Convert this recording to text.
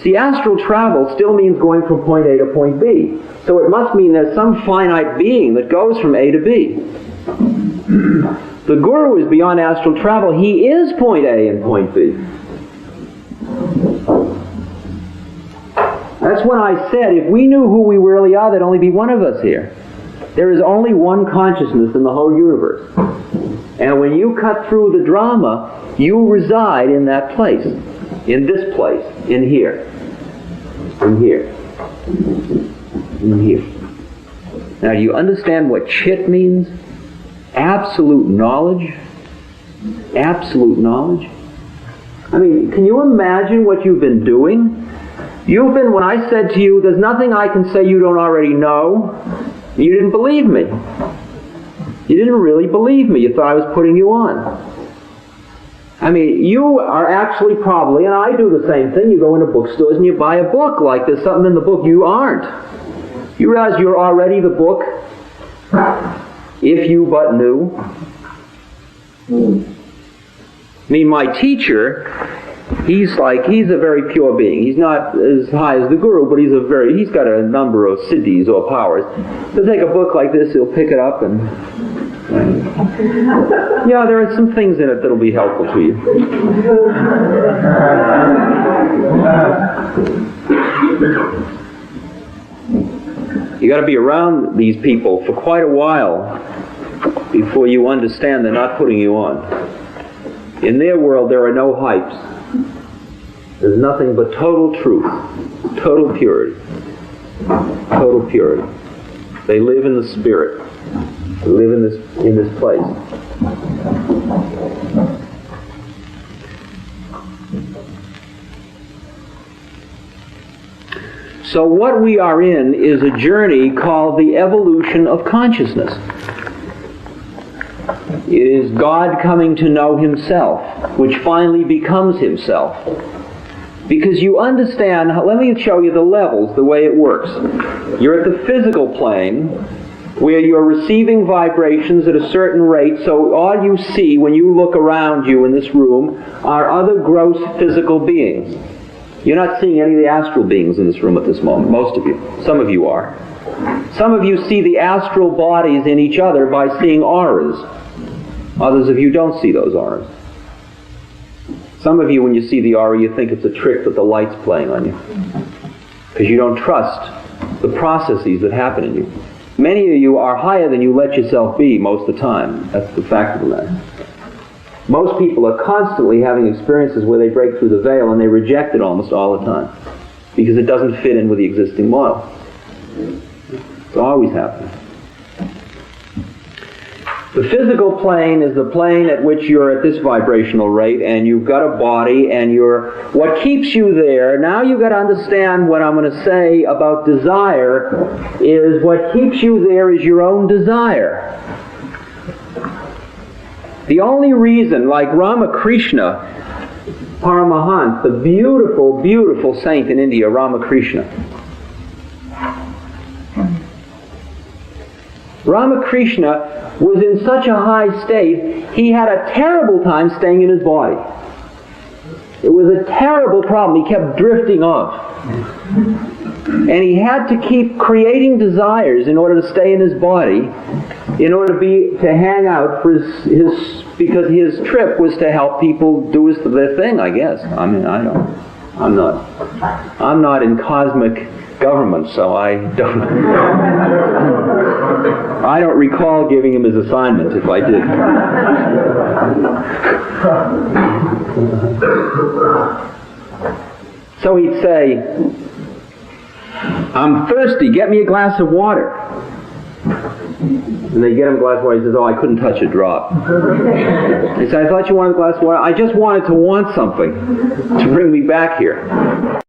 See, astral travel still means going from point A to point B. So it must mean there's some finite being that goes from A to B. The Guru is beyond astral travel. He is point A and point B. That's when I said, if we knew who we really are, there'd only be one of us here. There is only one consciousness in the whole universe. And when you cut through the drama, you reside in that place. In this place. In here. In here. In here. Now, do you understand what chit means? Absolute knowledge. Absolute knowledge. I mean, can you imagine what you've been doing? You've been, when I said to you, there's nothing I can say you don't already know, you didn't believe me. You didn't really believe me. You thought I was putting you on. I mean, you are actually probably, and I do the same thing, you go into bookstores and you buy a book like there's something in the book you aren't. You realize you're already the book, if you but knew. I mean, my teacher, he's a very pure being. He's not as high as the Guru, but he's got a number of siddhis or powers. He'll take a book like this, he'll pick it up and yeah, there are some things in it that'll be helpful to you. You got to be around these people for quite a while before you understand they're not putting you on. In their world, there are no hypes. There's nothing but total truth, total purity, total purity. They live in the spirit. They live in this place. So what we are in is a journey called the evolution of consciousness. It is God coming to know Himself, which finally becomes Himself. Because you understand, let me show you the levels, the way it works. You're at the physical plane, where you're receiving vibrations at a certain rate, so all you see when you look around you in this room are other gross physical beings. You're not seeing any of the astral beings in this room at this moment, most of you. Some of you are. Some of you see the astral bodies in each other by seeing auras. Others of you don't see those auras. Some of you, when you see the aura, you think it's a trick that the light's playing on you. Because you don't trust the processes that happen in you. Many of you are higher than you let yourself be most of the time. That's the fact of the matter. Most people are constantly having experiences where they break through the veil and they reject it almost all the time. Because it doesn't fit in with the existing model. It's always happening. The physical plane is the plane at which you're at this vibrational rate, and you've got a body, and what keeps you there. Now you've got to understand what I'm going to say about desire is what keeps you there is your own desire. The only reason, like Ramakrishna Paramahans, the beautiful, beautiful saint in India, Ramakrishna. Ramakrishna was in such a high state, he had a terrible time staying in his body. It was a terrible problem. He kept drifting off. And he had to keep creating desires in order to stay in his body, in order to hang out for because his trip was to help people do their thing, I guess. I mean, I'm not in cosmic government, so I don't recall giving him his assignment if I did. So he'd say, "I'm thirsty, get me a glass of water." And they get him a glass of water. He says, "Oh, I couldn't touch a drop." He said, "I thought you wanted a glass of water." "I just wanted to want something to bring me back here."